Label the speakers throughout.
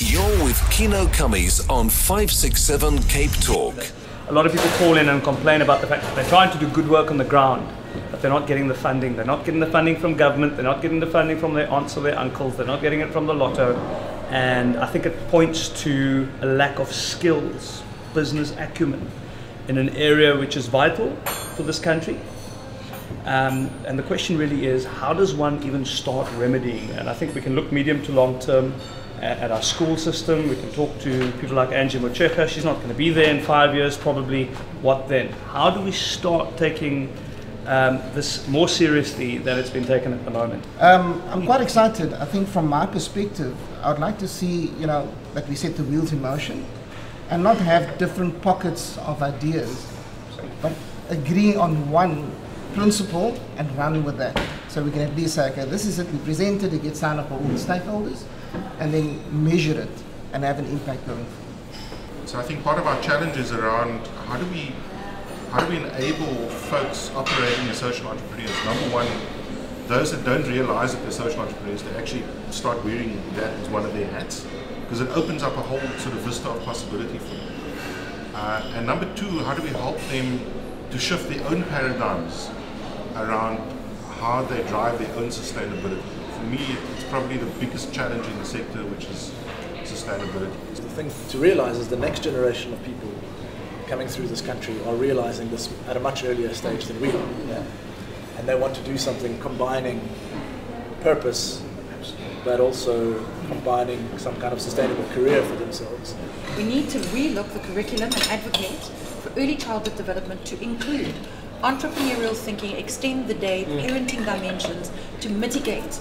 Speaker 1: You're with Kieno on 567 Cape Talk.
Speaker 2: A lot of people call in and complain about the fact that they're trying to do good work on the ground, but they're not getting the funding. They're not getting the funding from government, they're not getting the funding from their aunts or their uncles, they're not getting it from the lotto. And I think it points to a lack of skills, business acumen, in an area which is vital for this country. And the question really is, how does one even start remedying? And I think we can look medium to long term at our school system. We can talk to people like Angie Mocheka. She's not going to be there in 5 years probably. What then? How do we start taking this more seriously than it's been taken at the moment?
Speaker 3: I'm quite excited. I think from my perspective, I would like to see, that we set the wheels in motion and not have different pockets of ideas, but agree on one principle and run with that. So we can at least say, okay, this is it, we present it, it gets signed up by all the stakeholders, and then measure it and have an impact going forward.
Speaker 4: So I think part of our challenge is around how do we enable folks operating as social entrepreneurs. Number one, those that don't realize that they're social entrepreneurs, they actually start wearing that as one of their hats, because it opens up a whole sort of vista of possibility for them. And number two, how do we help them to shift their own paradigms around how they drive their own sustainability. For me, it's probably the biggest challenge in the sector, which is sustainability.
Speaker 5: The thing to realize is the next generation of people coming through this country are realizing this at a much earlier stage than we are. Yeah. And they want to do something combining purpose, but also combining some kind of sustainable career for themselves.
Speaker 6: We need to relook the curriculum and advocate for early childhood development to include entrepreneurial thinking, extend the day, parenting dimensions to mitigate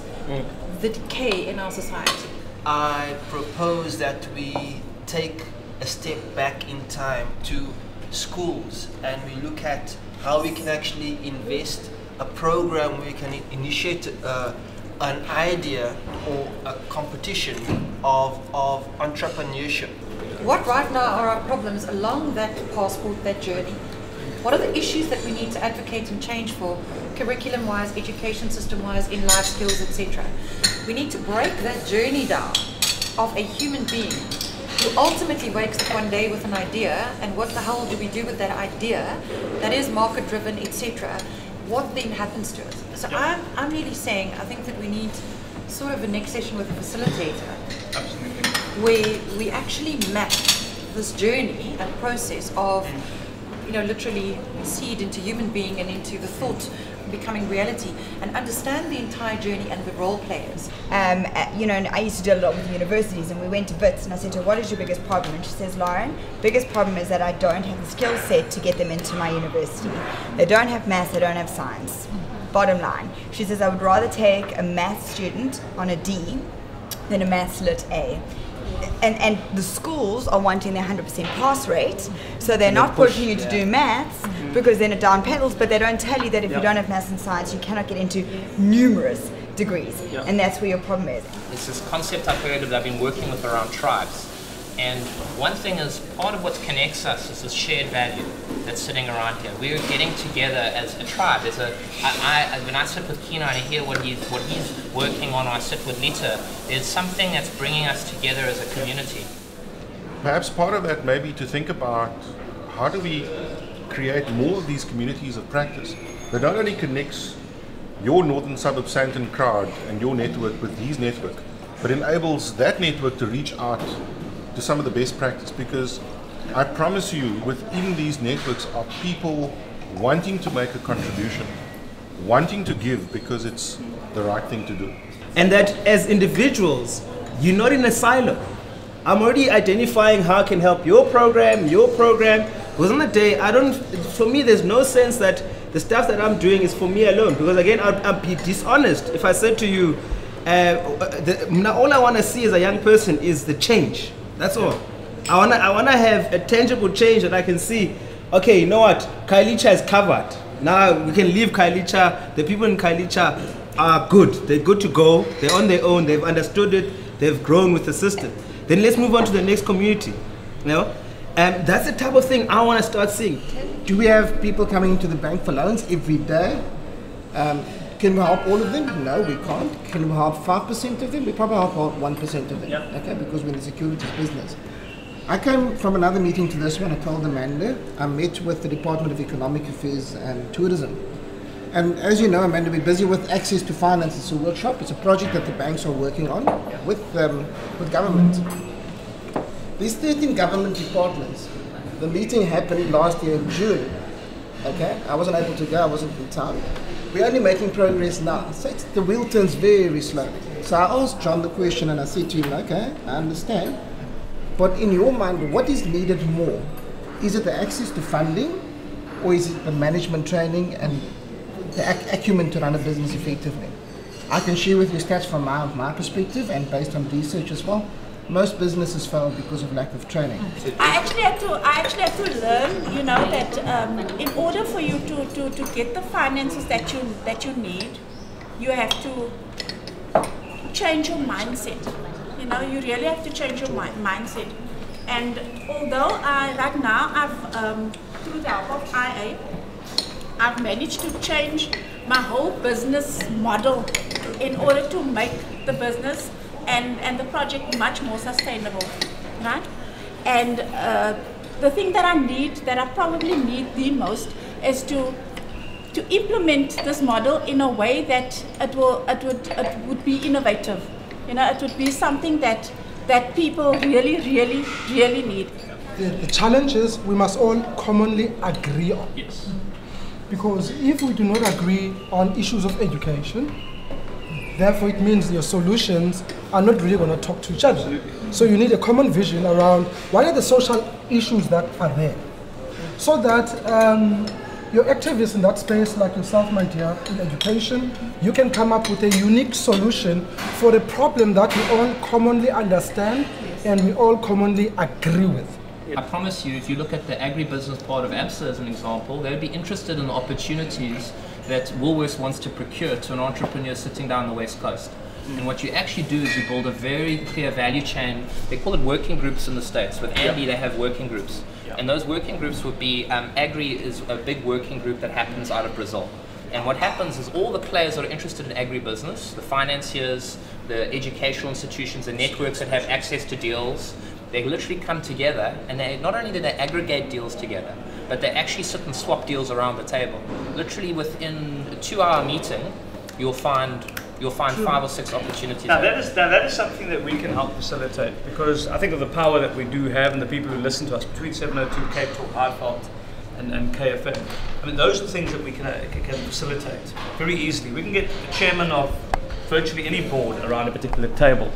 Speaker 6: the decay in our society.
Speaker 7: I propose that we take a step back in time to schools and we look at how we can actually invest a program where we can initiate an idea or a competition of entrepreneurship.
Speaker 6: What right now are our problems along that passport, that journey? What are the issues that we need to advocate and change for, curriculum-wise, education system-wise, in life skills, etc.? We need to break that journey down of a human being who ultimately wakes up one day with an idea, and what the hell do we do with that idea that is market-driven, etc.? What then happens to it? So I'm really saying, I think that we need sort of a next session with a facilitator.
Speaker 2: Absolutely.
Speaker 6: Where we actually map this journey and process of, literally seed into human being and into the thought becoming reality, and understand the entire journey and the role players.
Speaker 8: And I used to do a lot with universities, and we went to BITS and I said to her, what is your biggest problem? And she says, Lauren, biggest problem is that I don't have the skill set to get them into my university. They don't have maths, they don't have science. Bottom line. She says, I would rather take a maths student on a D than a maths lit A. And the schools are wanting their 100% pass rate, so they're not pushing you to do maths because then it down pedals, but they don't tell you that if you don't have maths and science, you cannot get into numerous degrees, and that's where your problem is.
Speaker 9: It's this concept I've heard of that I've been working with around tribes. And one thing is, part of what connects us is this shared value that's sitting around here. We're getting together as a tribe. When I sit with Kieno and I hear what he's working on, or I sit with Lita, there's something that's bringing us together as a community.
Speaker 4: Perhaps part of that may be to think about how do we create more of these communities of practice that not only connects your Northern Suburb Sandton crowd and your network with his network, but enables that network to reach out to some of the best practice, because I promise you within these networks are people wanting to make a contribution, wanting to give because it's the right thing to do.
Speaker 10: And that as individuals, you're not in a silo. I'm already identifying how I can help your program, because on the day, for me there's no sense that the stuff that I'm doing is for me alone, because again, I'd be dishonest if I said to you, all I want to see as a young person is the change. That's all. I wanna have a tangible change that I can see. Okay, you know what? Kailicha is covered. Now we can leave Kailicha. The people in Kailicha are good. They're good to go. They're on their own. They've understood it. They've grown with the system. Then let's move on to the next community. That's the type of thing I want to start seeing.
Speaker 3: Do we have people coming into the bank for loans every day? Can we help all of them? No, we can't. Can we help 5% of them? We probably help 1% of them.
Speaker 2: Yeah.
Speaker 3: Okay, because we're in the securities business. I came from another meeting to this one. I told Amanda, I met with the Department of Economic Affairs and Tourism. And as you know, Amanda, we're busy with access to finance. It's a workshop. It's a project that the banks are working on with government. These 13 government departments, the meeting happened last year in June. Okay, I wasn't able to go, I wasn't in town. We're only making progress now. So the wheel turns very slowly. So I asked John the question and I said to him, okay, I understand. But in your mind, what is needed more? Is it the access to funding, or is it the management training and the acumen to run a business effectively? I can share with you stats from my perspective and based on research as well. Most businesses fail because of lack of training.
Speaker 11: I actually had to learn, you know, that in order for you to get the finances that you need, you have to change your mindset. You know, you really have to change your mindset. And although right now I've through the help of IA, I've managed to change my whole business model in order to make the business and the project much more sustainable, right? And the thing that I probably need the most is to implement this model in a way that it would be innovative. You know, it would be something that people really need.
Speaker 12: The challenge is we must all commonly agree on.
Speaker 2: Yes.
Speaker 12: Because if we do not agree on issues of education, therefore it means your solutions are not really going to talk to each other. Absolutely. So you need a common vision around what are the social issues that are there. So that your activists in that space, like yourself, my dear, in education, you can come up with a unique solution for a problem that we all commonly understand and we all commonly agree with.
Speaker 9: I promise you, if you look at the agribusiness part of ABSA as an example, they would be interested in the opportunities that Woolworths wants to procure to an entrepreneur sitting down the West Coast. And what you actually do is you build a very clear value chain. They call it working groups in the States. With Andy, they have working groups. And those working groups would be, Agri is a big working group that happens out of Brazil. And what happens is all the players that are interested in agribusiness, the financiers, the educational institutions, the networks that have access to deals, they literally come together and they not only do they aggregate deals together, but they actually sit and swap deals around the table. Literally within a 2-hour meeting, you'll find 5 or 6 opportunities.
Speaker 2: Now that is something that we can help facilitate, because I think of the power that we do have and the people who listen to us between 702, Cape Talk, iFelt, and KFM. I mean, those are the things that we can facilitate very easily. We can get the chairman of virtually any board around a particular table,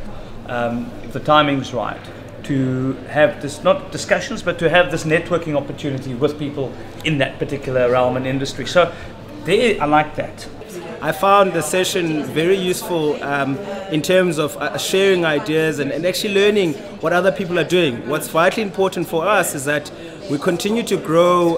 Speaker 2: if the timing's right, to have this, not discussions, but to have this networking opportunity with people in that particular realm and industry. So there, I like that.
Speaker 10: I found the session very useful in terms of sharing ideas and actually learning what other people are doing. What's vitally important for us is that we continue to grow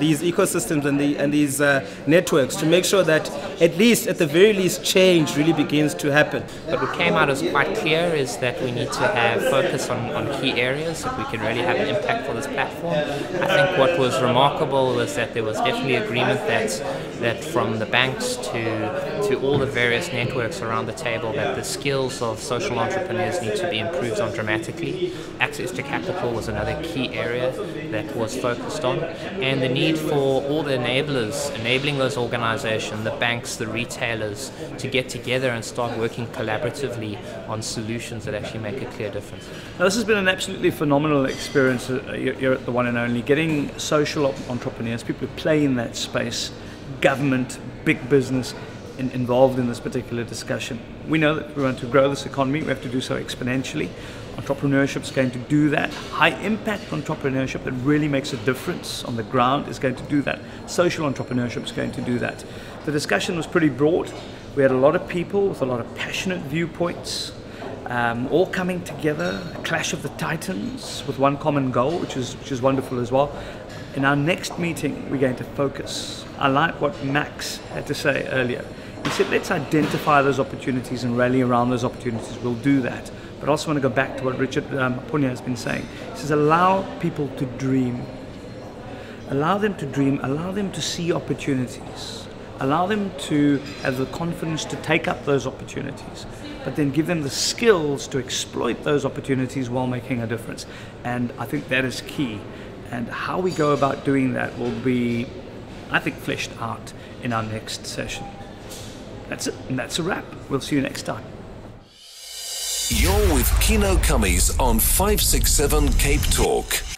Speaker 10: these ecosystems and these networks to make sure that at the very least, change really begins to happen.
Speaker 9: But what came out as quite clear is that we need to have focus on key areas that we can really have an impact for this platform. I think what was remarkable was that there was definitely agreement that from the banks to all the various networks around the table, that the skills of social entrepreneurs need to be improved on dramatically. Access to capital was another key area that was focused on, and the need for all the enablers, enabling those organizations, the banks, the retailers, to get together and start working collaboratively on solutions that actually make a clear difference.
Speaker 2: Now, this has been an absolutely phenomenal experience here at the One and Only, getting social entrepreneurs, people who play in that space, government, big business, involved in this particular discussion. We know that we want to grow this economy, we have to do so exponentially. Entrepreneurship is going to do that. High impact entrepreneurship that really makes a difference on the ground is going to do that. Social entrepreneurship is going to do that. The discussion was pretty broad. We had a lot of people with a lot of passionate viewpoints, all coming together, a clash of the titans with one common goal, which is wonderful as well. In our next meeting, we're going to focus. I like what Max had to say earlier. He said, let's identify those opportunities and rally around those opportunities. We'll do that. But I also want to go back to what Richard Punya has been saying. He says, allow people to dream. Allow them to dream, allow them to see opportunities. Allow them to have the confidence to take up those opportunities, but then give them the skills to exploit those opportunities while making a difference. And I think that is key. And how we go about doing that will be, I think, fleshed out in our next session. That's it, and that's a wrap. We'll see you next time.
Speaker 1: You're with Kieno on 567 Cape Talk.